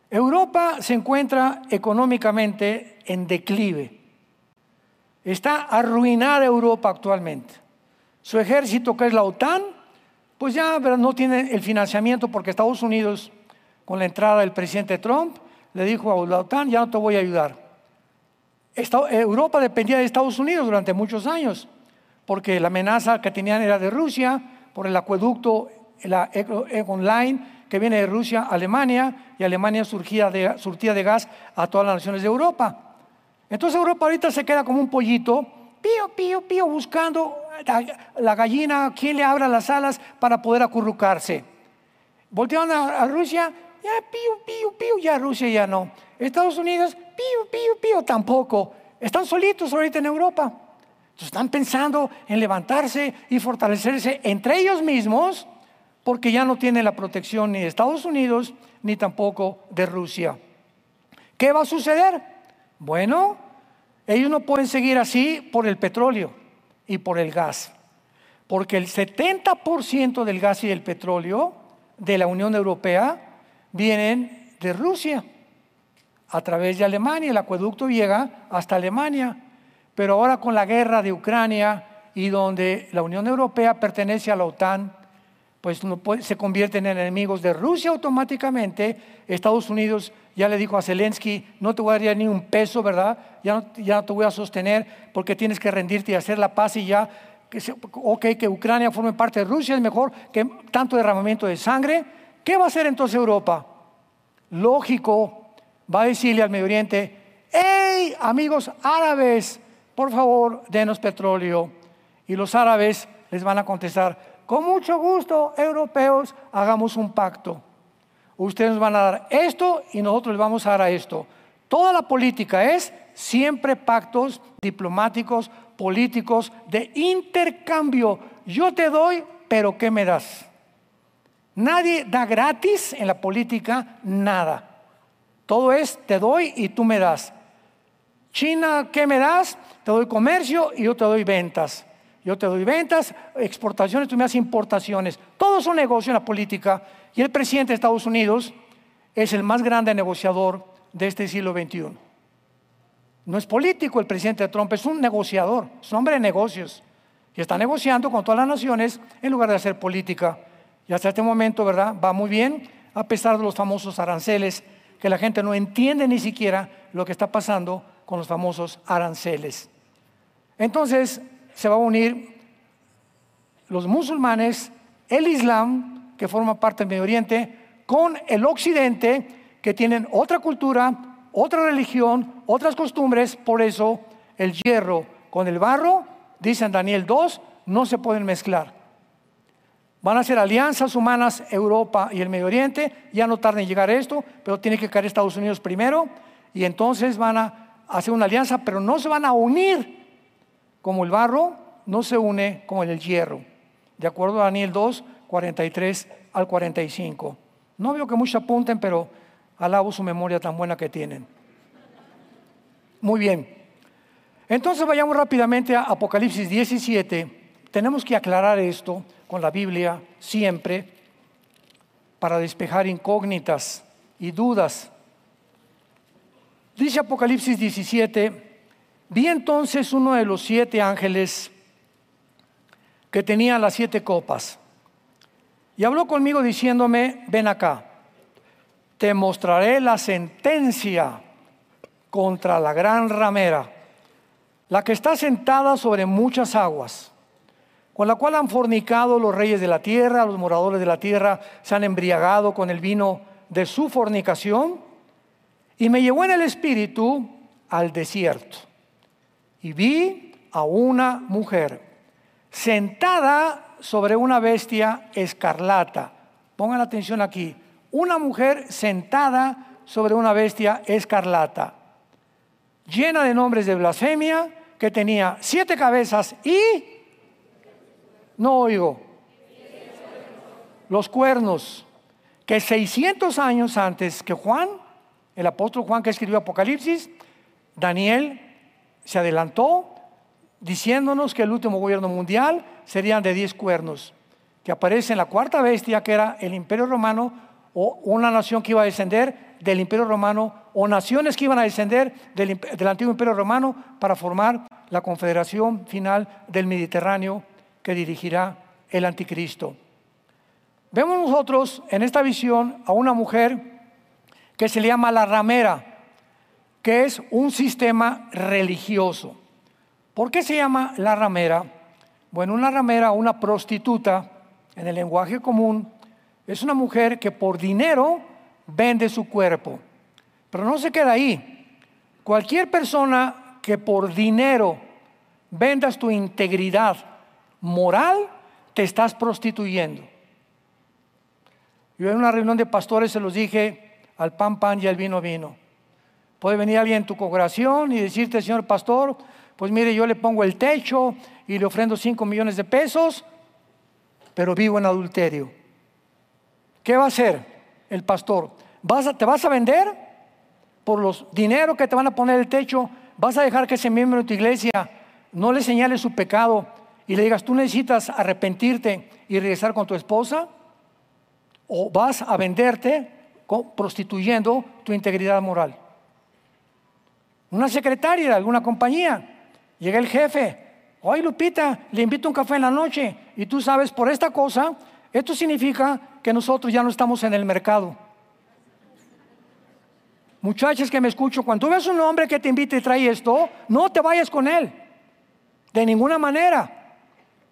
Europa se encuentra económicamente en declive. Está arruinada Europa actualmente. Su ejército, que es la OTAN, pues ya no tiene el financiamiento, porque Estados Unidos, con la entrada del presidente Trump, le dijo a la OTAN: ya no te voy a ayudar. Europa dependía de Estados Unidos durante muchos años, porque la amenaza que tenían era de Rusia, por el acueducto, la Egon Line, que viene de Rusia a Alemania, y Alemania surtía de gas a todas las naciones de Europa. Entonces Europa ahorita se queda como un pollito, pío, pío, pío, buscando la gallina, quien le abra las alas para poder acurrucarse. Voltearon a Rusia, ya pío, pío, pío, ya Rusia ya no. Estados Unidos, pío, pío, pío, tampoco. Están solitos ahorita en Europa. Entonces están pensando en levantarse y fortalecerse entre ellos mismos, porque ya no tienen la protección ni de Estados Unidos ni tampoco de Rusia. ¿Qué va a suceder? Bueno, ellos no pueden seguir así por el petróleo y por el gas, porque el 70% del gas y del petróleo de la Unión Europea vienen de Rusia a través de Alemania. El acueducto llega hasta Alemania, pero ahora con la guerra de Ucrania, y donde la Unión Europea pertenece a la OTAN, pues se convierten en enemigos de Rusia automáticamente. Estados Unidos ya le dijo a Zelensky: no te voy a dar ni un peso, ¿verdad? Ya no te voy a sostener, porque tienes que rendirte y hacer la paz, y ya, que Ucrania forme parte de Rusia es mejor que tanto derramamiento de sangre. ¿Qué va a hacer entonces Europa? Lógico, va a decirle al Medio Oriente: ¡hey, amigos árabes, por favor, denos petróleo! Y los árabes les van a contestar: con mucho gusto, europeos, hagamos un pacto. Ustedes nos van a dar esto y nosotros les vamos a dar esto. Toda la política es siempre pactos diplomáticos, políticos, de intercambio. Yo te doy, pero ¿qué me das? Nadie da gratis en la política nada. Todo es: te doy y tú me das. China, ¿qué me das? Te doy comercio y yo te doy ventas. Yo te doy ventas, exportaciones, tú me das importaciones. Todos son negocios en la política. Y el presidente de Estados Unidos es el más grande negociador de este siglo XXI. No es político el presidente Trump, es un negociador, es un hombre de negocios. Y está negociando con todas las naciones en lugar de hacer política. Y hasta este momento, ¿verdad?, va muy bien, a pesar de los famosos aranceles, que la gente no entiende ni siquiera lo que está pasando con los famosos aranceles. Entonces se va a unir los musulmanes, el Islam, que forma parte del Medio Oriente, con el Occidente, que tienen otra cultura, otra religión, otras costumbres. Por eso el hierro con el barro, dice en Daniel 2, no se pueden mezclar. Van a hacer alianzas humanas Europa y el Medio Oriente. Ya no tarda en llegar esto, pero tiene que caer Estados Unidos primero, y entonces van a hacer una alianza, pero no se van a unir como el barro no se une con el hierro, de acuerdo a Daniel 2, 43 al 45. No veo que muchos apunten, pero alabo su memoria tan buena que tienen. Muy bien. Entonces vayamos rápidamente a Apocalipsis 17. Tenemos que aclarar esto con la Biblia siempre para despejar incógnitas y dudas. Dice Apocalipsis 17: vi entonces uno de los 7 ángeles que tenía las 7 copas, y habló conmigo diciéndome: ven acá, te mostraré la sentencia contra la gran ramera, la que está sentada sobre muchas aguas, con la cual han fornicado los reyes de la tierra. Los moradores de la tierra se han embriagado con el vino de su fornicación. Y me llevó en el espíritu al desierto, y vi a una mujer sentada sobre una bestia escarlata. Pongan atención aquí: una mujer sentada sobre una bestia escarlata, llena de nombres de blasfemia, que tenía 7 cabezas y... no oigo. Los cuernos, que 600 años antes que Juan, el apóstol Juan que escribió Apocalipsis, Daniel se adelantó diciéndonos que el último gobierno mundial serían de 10 cuernos, que aparece en la 4ª bestia, que era el Imperio Romano, o una nación que iba a descender del Imperio Romano, o naciones que iban a descender del antiguo Imperio Romano para formar la confederación final del Mediterráneo que dirigirá el anticristo. Vemos nosotros en esta visión a una mujer que se le llama la ramera, que es un sistema religioso. ¿Por qué se llama la ramera? Bueno, una ramera, una prostituta, en el lenguaje común, es una mujer que por dinero vende su cuerpo. Pero no se queda ahí. Cualquier persona que por dinero vendas tu integridad moral, te estás prostituyendo. Yo en una reunión de pastores se los dije: al pan, pan y al vino, vino. Puede venir alguien en tu congregación y decirte: señor pastor, pues mire, yo le pongo el techo y le ofrendo 5 millones de pesos, pero vivo en adulterio. ¿Qué va a hacer el pastor? ¿Te vas a vender por los dinero que te van a poner el techo? ¿Vas a dejar que ese miembro de tu iglesia no le señale su pecado y le digas: tú necesitas arrepentirte y regresar con tu esposa? ¿O vas a venderte prostituyendo tu integridad moral? Una secretaria de alguna compañía, llega el jefe: oye Lupita, le invito a un café en la noche, y tú sabes, por esta cosa, esto significa que nosotros ya no estamos en el mercado. Muchachas que me escucho, cuando tú ves un hombre que te invita y trae esto, no te vayas con él, de ninguna manera.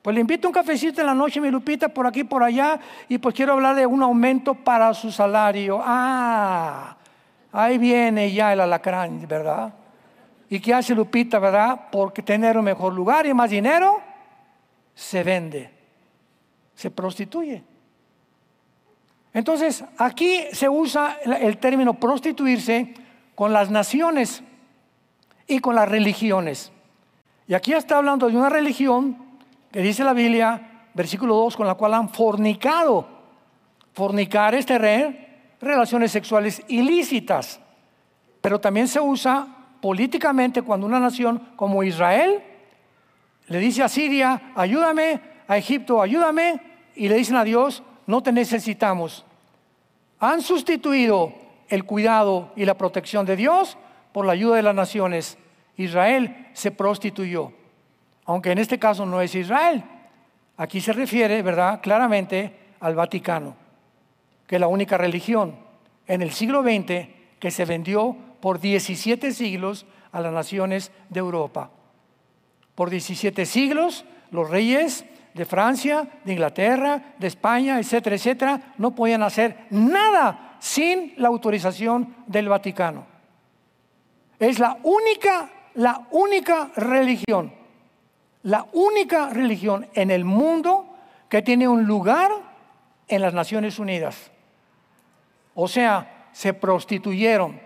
Pues le invito a un cafecito en la noche, mi Lupita, por aquí, por allá, y pues quiero hablar de un aumento para su salario. Ah, ahí viene ya el alacrán, ¿verdad? ¿Y qué hace Lupita, verdad? Porque tener un mejor lugar y más dinero, se vende, se prostituye. Entonces, aquí se usa el término prostituirse con las naciones y con las religiones. Y aquí está hablando de una religión que dice la Biblia, versículo 2, con la cual han fornicado. Fornicar es tener relaciones sexuales ilícitas. Pero también se usa políticamente cuando una nación como Israel le dice a Siria: ayúdame, a Egipto, ayúdame, y le dicen a Dios: no te necesitamos. Han sustituido el cuidado y la protección de Dios por la ayuda de las naciones. Israel se prostituyó, aunque en este caso no es Israel. Aquí se refiere, ¿verdad?, claramente al Vaticano, que es la única religión en el siglo XX que se vendió por 17 siglos a las naciones de Europa. Por 17 siglos, los reyes de Francia, de Inglaterra, de España, etcétera, etcétera, no podían hacer nada sin la autorización del Vaticano. Es la única religión en el mundo que tiene un lugar en las Naciones Unidas. O sea, se prostituyeron,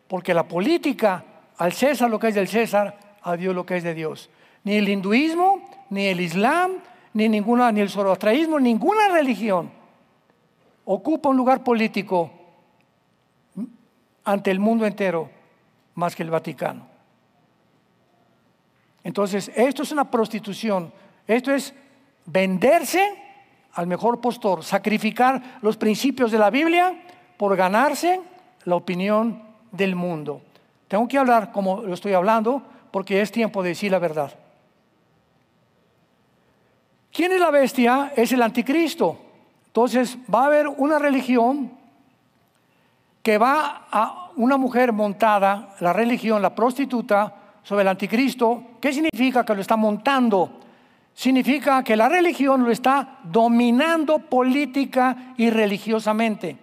porque la política, al César lo que es del César, a Dios lo que es de Dios. Ni el hinduismo, ni el islam, ni el zoroastrianismo, ninguna religión ocupa un lugar político ante el mundo entero más que el Vaticano. Entonces, esto es una prostitución. Esto es venderse al mejor postor, sacrificar los principios de la Biblia por ganarse la opinión del mundo. Tengo que hablar como lo estoy hablando porque es tiempo de decir la verdad. ¿Quién es la bestia? Es el anticristo. Entonces va a haber una religión que va a una mujer montada, la religión, la prostituta, sobre el anticristo. ¿Qué significa que lo está montando? Significa que la religión lo está dominando política y religiosamente.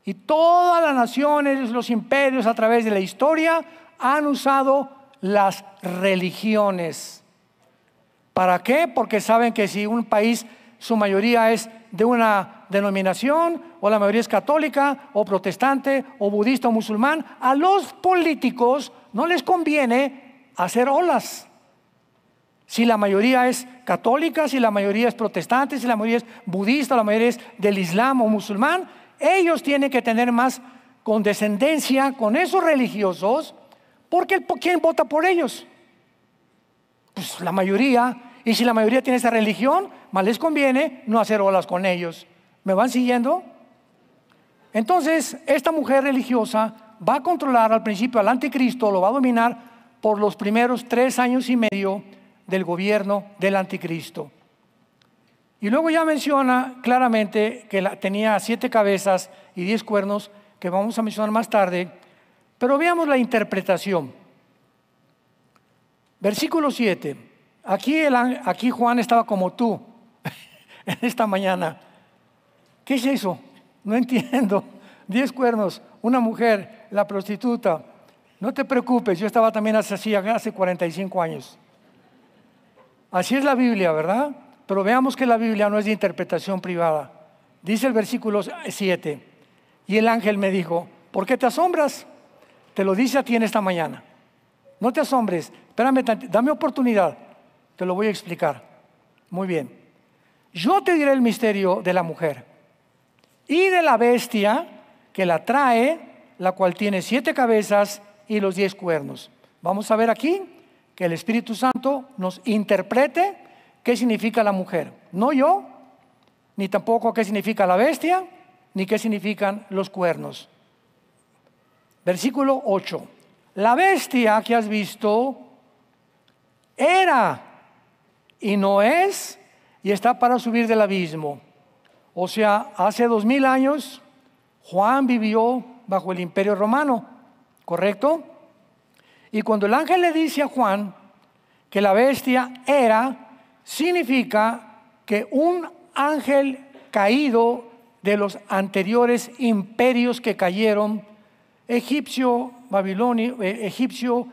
Y todas las naciones, los imperios a través de la historia han usado las religiones. ¿Para qué? Porque saben que si un país, su mayoría es de una denominación, o la mayoría es católica, o protestante, o budista, o musulmán, a los políticos no les conviene hacer olas. Si la mayoría es católica, si la mayoría es protestante, si la mayoría es budista, la mayoría es del islam o musulmán, ellos tienen que tener más condescendencia con esos religiosos, porque ¿quién vota por ellos? Pues la mayoría. Y si la mayoría tiene esa religión, más les conviene no hacer olas con ellos. ¿Me van siguiendo? Entonces, esta mujer religiosa va a controlar al principio al anticristo, lo va a dominar por los primeros 3 años y medio del gobierno del anticristo. Y luego ya menciona claramente que tenía 7 cabezas y 10 cuernos, que vamos a mencionar más tarde. Pero veamos la interpretación. Versículo 7. Aquí Juan estaba como tú en esta mañana. ¿Qué es eso? No entiendo. 10 cuernos, una mujer, la prostituta. No te preocupes, yo estaba también hace 45 años. Así es la Biblia, ¿verdad? Pero veamos que la Biblia no es de interpretación privada. Dice el versículo 7. Y el ángel me dijo, ¿por qué te asombras? Te lo dice a ti en esta mañana. No te asombres, espérame, dame oportunidad. Te lo voy a explicar. Muy bien. Yo te diré el misterio de la mujer y de la bestia que la trae, la cual tiene 7 cabezas y los 10 cuernos. Vamos a ver aquí que el Espíritu Santo nos interprete qué significa la mujer. No yo, ni tampoco qué significa la bestia, ni qué significan los cuernos. Versículo 8. La bestia que has visto era y no es, y está para subir del abismo. O sea, hace 2000 años Juan vivió bajo el Imperio Romano, ¿correcto? Y cuando el ángel le dice a Juan que la bestia era, significa que un ángel caído de los anteriores imperios que cayeron, egipcio,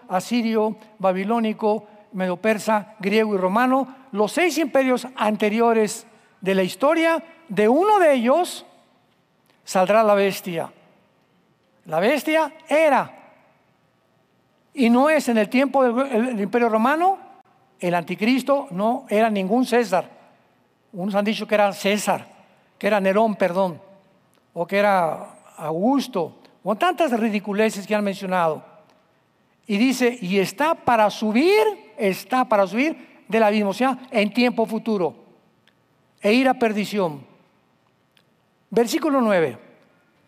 asirio, babilónico, medo-persa, griego y romano, los 6 imperios anteriores de la historia, de uno de ellos saldrá la bestia. La bestia era y no es. En el tiempo del Imperio Romano, el anticristo no era ningún César. Unos han dicho que era César, que era Nerón, perdón, o que era Augusto, o tantas ridiculeces que han mencionado. Y dice, y está para subir del abismo, o sea, en tiempo futuro, e ir a perdición. Versículo 9.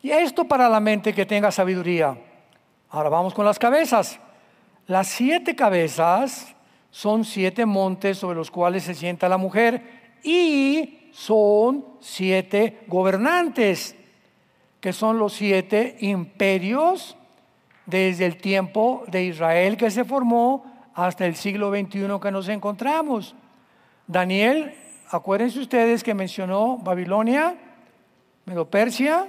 Y esto para la mente que tenga sabiduría. Ahora vamos con las cabezas. Las 7 cabezas son 7 montes sobre los cuales se sienta la mujer, y son 7 gobernantes, que son los 7 imperios desde el tiempo de Israel que se formó hasta el siglo XXI que nos encontramos. Daniel, acuérdense ustedes que mencionó Babilonia, Medo-Persia,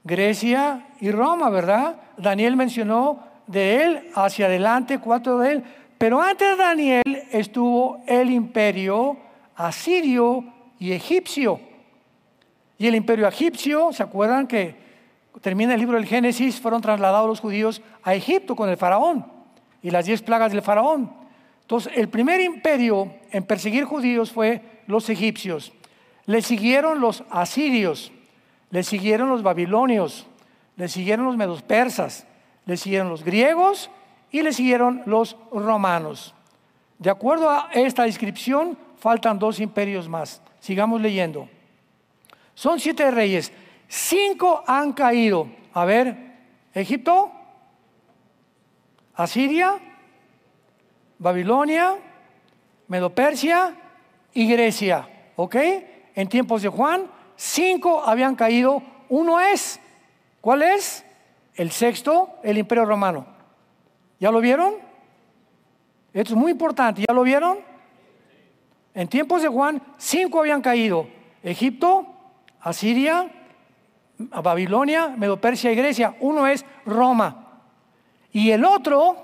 Grecia y Roma, ¿verdad? Daniel mencionó de él hacia adelante 4 de él, pero antes de Daniel estuvo el imperio asirio y egipcio. Y el imperio egipcio, ¿se acuerdan que termina el libro del Génesis? Fueron trasladados los judíos a Egipto con el faraón y las 10 plagas del faraón. Entonces, el primer imperio en perseguir judíos fue los egipcios. Le siguieron los asirios, le siguieron los babilonios, le siguieron los medos persas, le siguieron los griegos y le siguieron los romanos. De acuerdo a esta descripción, faltan 2 imperios más. Sigamos leyendo. Son 7 reyes, 5 han caído. A ver, Egipto, Asiria, Babilonia, Medo-Persia y Grecia. ¿Ok? En tiempos de Juan, 5 habían caído. Uno es, ¿cuál es? El sexto, el Imperio Romano. ¿Ya lo vieron? Esto es muy importante. ¿Ya lo vieron? En tiempos de Juan, 5 habían caído. Egipto, Asiria, Babilonia, Medo-Persia y Grecia. Uno es Roma. Y el otro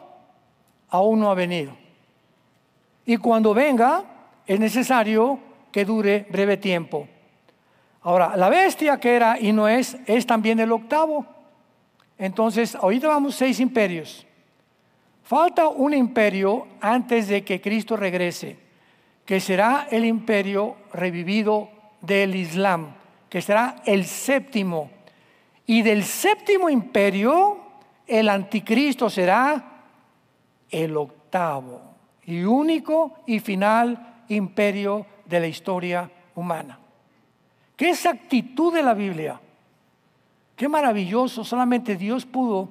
aún no ha venido. Y cuando venga, es necesario que dure breve tiempo. Ahora, la bestia que era y no es también el octavo. Entonces, ahorita vamos 6 imperios. Falta un imperio antes de que Cristo regrese, que será el imperio revivido del Islam, que será el séptimo. Y del séptimo imperio, el anticristo será el octavo y único y final imperio de la historia humana. ¿Qué exactitud de la Biblia? Qué maravilloso. Solamente Dios pudo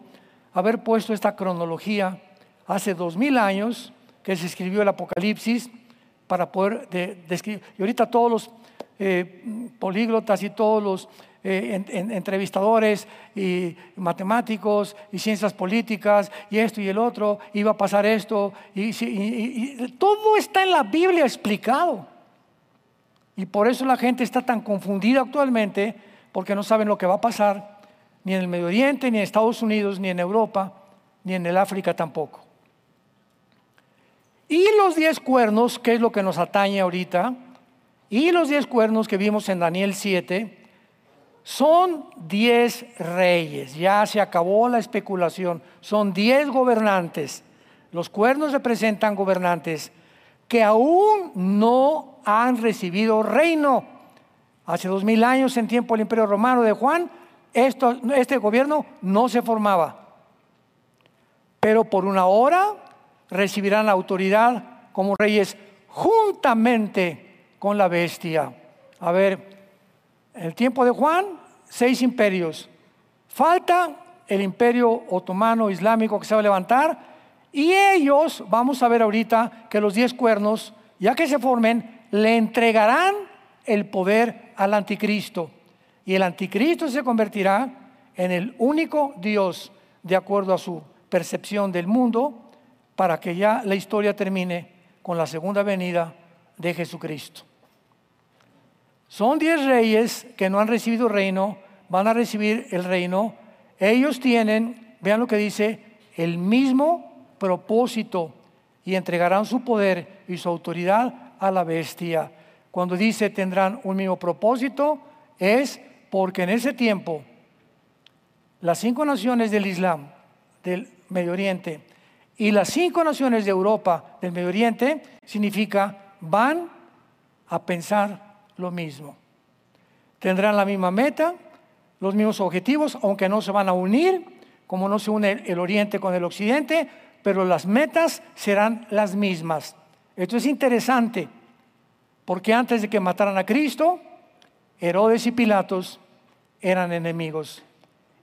haber puesto esta cronología hace 2000 años que se escribió el Apocalipsis para poder describir. Y ahorita todos los políglotas y todos los entrevistadores y matemáticos y ciencias políticas y esto y el otro, iba a pasar esto y todo está en la Biblia explicado. Y por eso la gente está tan confundida actualmente, porque no saben lo que va a pasar ni en el Medio Oriente, ni en Estados Unidos, ni en Europa, ni en el África tampoco. Y los 10 cuernos, que es lo que nos atañe ahorita, y los 10 cuernos que vimos en Daniel 7, son 10 reyes. Ya se acabó la especulación. Son 10 gobernantes. Los cuernos representan gobernantes que aún no han recibido reino. Hace 2000 años, en tiempo del Imperio Romano de Juan, este gobierno no se formaba. Pero por una hora recibirán la autoridad como reyes juntamente con la bestia. A ver, en el tiempo de Juan, 6 imperios. Falta el imperio otomano islámico que se va a levantar. Y ellos, vamos a ver ahorita que los 10 cuernos, ya que se formen, le entregarán el poder al anticristo. Y el anticristo se convertirá en el único Dios de acuerdo a su percepción del mundo, para que ya la historia termine con la segunda venida de Jesucristo. Son 10 reyes que no han recibido reino, van a recibir el reino. Ellos tienen, vean lo que dice, el mismo propósito y entregarán su poder y su autoridad a la bestia. Cuando dice tendrán un mismo propósito, es porque en ese tiempo las 5 naciones del Islam, del Medio Oriente, y las 5 naciones de Europa, del Medio Oriente, significa van a pensar lo mismo. Tendrán la misma meta, los mismos objetivos, aunque no se van a unir, como no se une el Oriente con el Occidente, pero las metas serán las mismas. Esto es interesante, porque antes de que mataran a Cristo, Herodes y Pilatos eran enemigos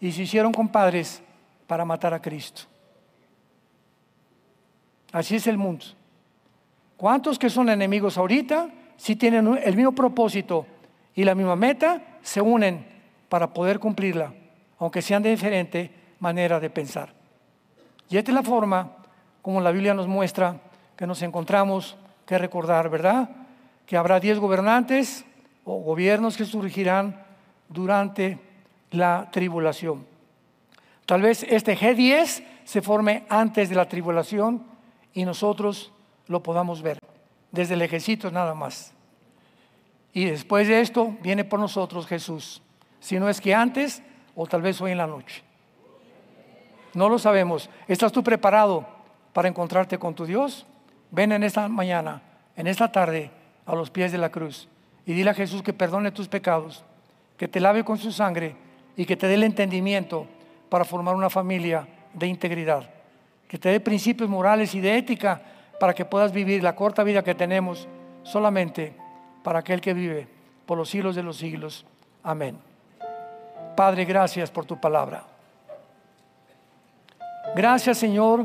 y se hicieron compadres para matar a Cristo. Así es el mundo. ¿Cuántos que son enemigos ahorita, si tienen el mismo propósito y la misma meta, se unen para poder cumplirla, aunque sean de diferente manera de pensar? Y esta es la forma como la Biblia nos muestra que nos encontramos que recordar, ¿verdad? Que habrá 10 gobernantes o gobiernos que surgirán durante la tribulación. Tal vez este G10 se forme antes de la tribulación y nosotros lo podamos ver desde el ejército nada más. Y después de esto viene por nosotros Jesús, si no es que antes o tal vez hoy en la noche. No lo sabemos. ¿Estás tú preparado para encontrarte con tu Dios? ven en esta mañana, en esta tarde, a los pies de la cruz y dile a Jesús que perdone tus pecados, que te lave con su sangre y que te dé el entendimiento para formar una familia de integridad, que te dé principios morales y de ética para que puedas vivir la corta vida que tenemos solamente para aquel que vive por los siglos de los siglos. Amén. Padre, gracias por tu palabra. Gracias, Señor,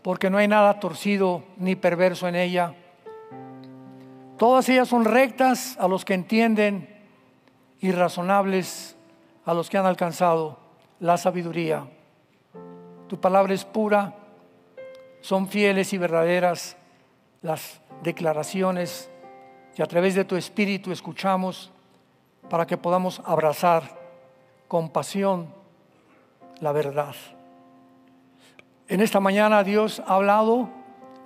porque no hay nada torcido ni perverso en ella. Todas ellas son rectas a los que entienden y razonables a los que han alcanzado la sabiduría. Tu palabra es pura, son fieles y verdaderas las declaraciones que a través de tu Espíritu escuchamos para que podamos abrazar con pasión la verdad. En esta mañana Dios ha hablado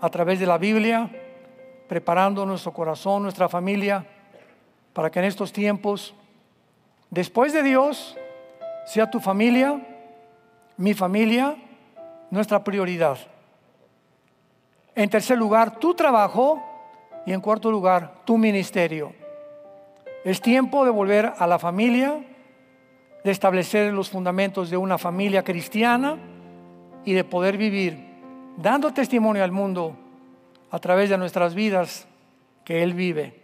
a través de la Biblia, preparando nuestro corazón, nuestra familia, para que en estos tiempos, después de Dios, sea tu familia, mi familia, nuestra prioridad. En tercer lugar, tu trabajo, y en cuarto lugar, tu ministerio. Es tiempo de volver a la familia, de establecer los fundamentos de una familia cristiana y de poder vivir dando testimonio al mundo a través de nuestras vidas que Él vive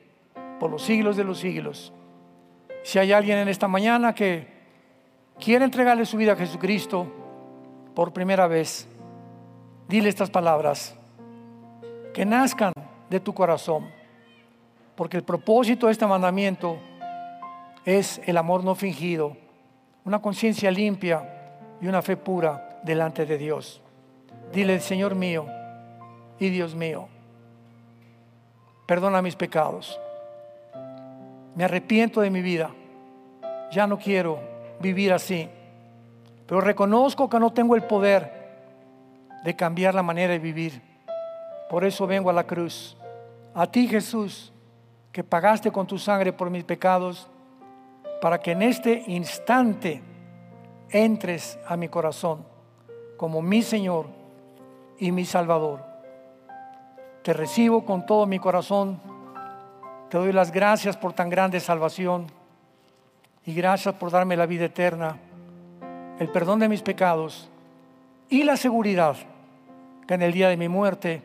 por los siglos de los siglos. Si hay alguien en esta mañana que quiere entregarle su vida a Jesucristo por primera vez, dile estas palabras, que nazcan de tu corazón, porque el propósito de este mandamiento es el amor no fingido, una conciencia limpia y una fe pura delante de Dios. Dile, Señor mío y Dios mío, perdona mis pecados, me arrepiento de mi vida, ya no quiero vivir así, pero reconozco que no tengo el poder de cambiar la manera de vivir. Por eso vengo a la cruz, a ti, Jesús, que pagaste con tu sangre por mis pecados, para que en este instante entres a mi corazón como mi Señor y mi Salvador. Te recibo con todo mi corazón, te doy las gracias por tan grande salvación y gracias por darme la vida eterna, el perdón de mis pecados y la seguridad que en el día de mi muerte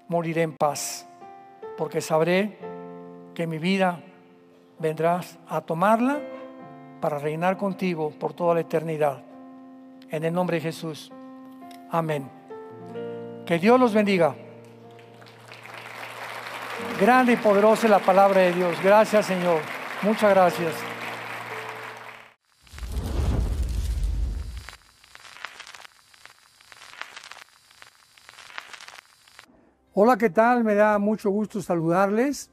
moriré en paz, porque sabré que mi vida vendrás a tomarla para reinar contigo por toda la eternidad. En el nombre de Jesús. Amén. Que Dios los bendiga. Grande y poderosa es la palabra de Dios. Gracias, Señor. Muchas gracias. Hola, ¿qué tal? Me da mucho gusto saludarles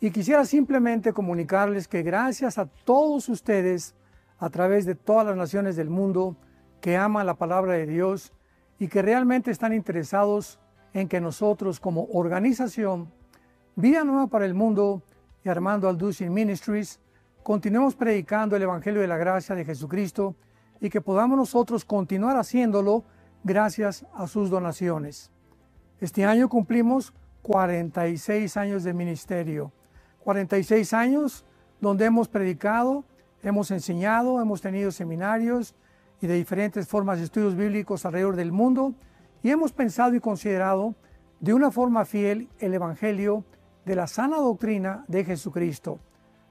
y quisiera simplemente comunicarles que gracias a todos ustedes a través de todas las naciones del mundo que aman la palabra de Dios y que realmente están interesados en que nosotros como organización Vida Nueva para el Mundo y Armando Alducin Ministries continuemos predicando el Evangelio de la Gracia de Jesucristo y que podamos nosotros continuar haciéndolo gracias a sus donaciones. Este año cumplimos 46 años de ministerio, 46 años donde hemos predicado, hemos enseñado, hemos tenido seminarios y de diferentes formas de estudios bíblicos alrededor del mundo y hemos pensado y considerado de una forma fiel el Evangelio de la sana doctrina de Jesucristo.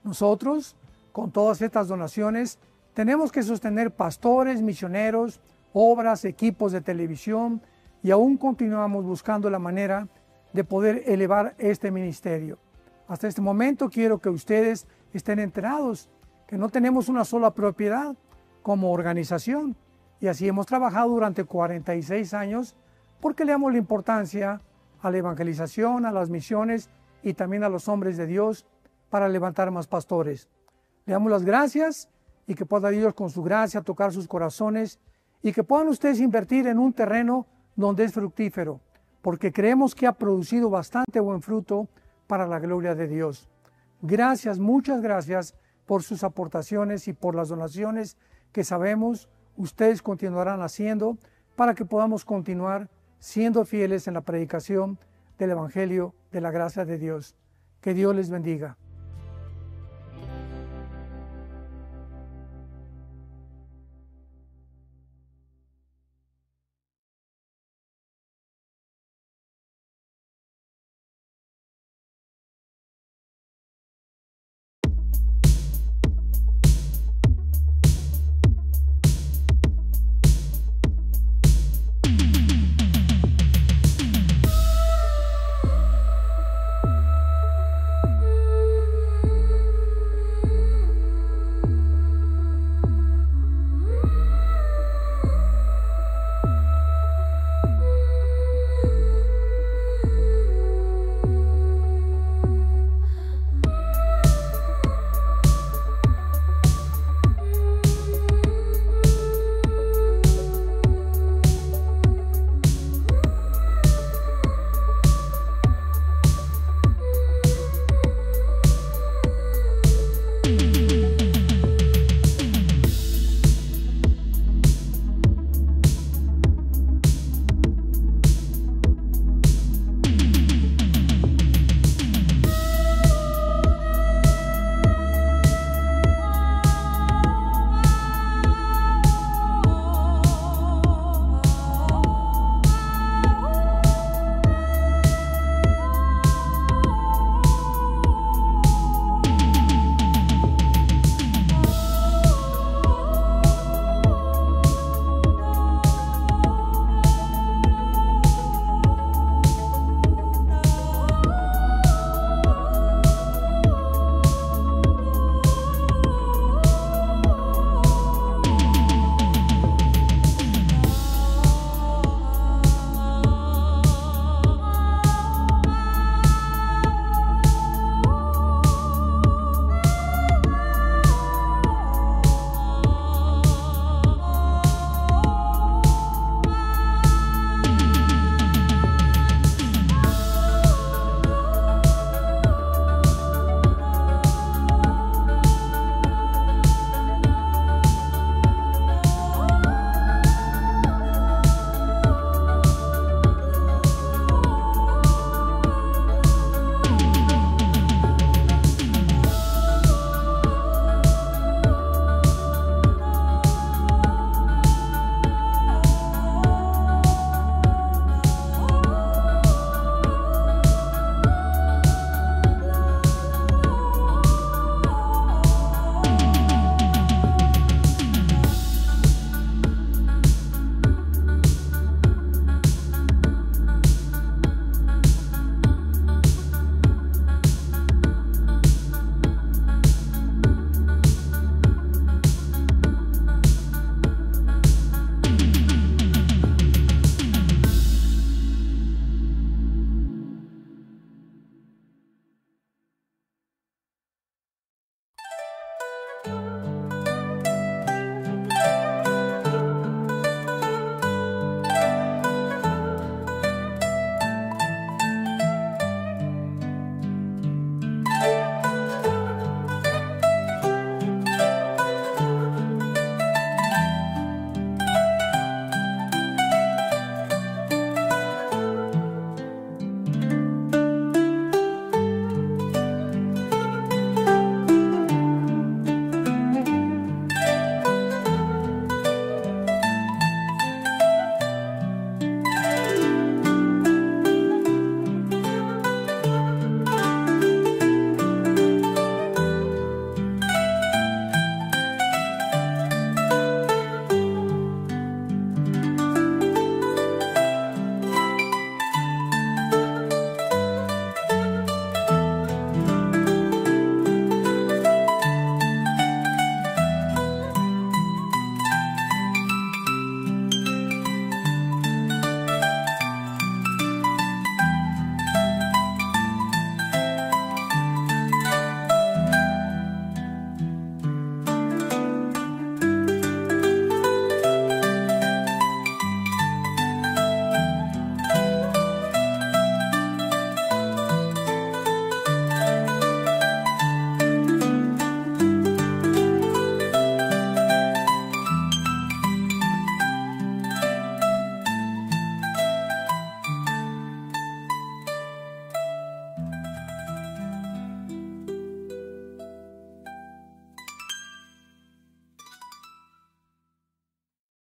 Nosotros, con todas estas donaciones, tenemos que sostener pastores, misioneros, obras, equipos de televisión y aún continuamos buscando la manera de poder elevar este ministerio. Hasta este momento quiero que ustedes estén enterados que no tenemos una sola propiedad como organización y así hemos trabajado durante 46 años porque le damos la importancia a la evangelización, a las misiones y también a los hombres de Dios para levantar más pastores. Le damos las gracias y que pueda Dios con su gracia tocar sus corazones y que puedan ustedes invertir en un terreno donde es fructífero, porque creemos que ha producido bastante buen fruto para la gloria de Dios. Gracias, muchas gracias por sus aportaciones y por las donaciones que sabemos ustedes continuarán haciendo para que podamos continuar siendo fieles en la predicación del Evangelio de la gracia de Dios. Que Dios les bendiga.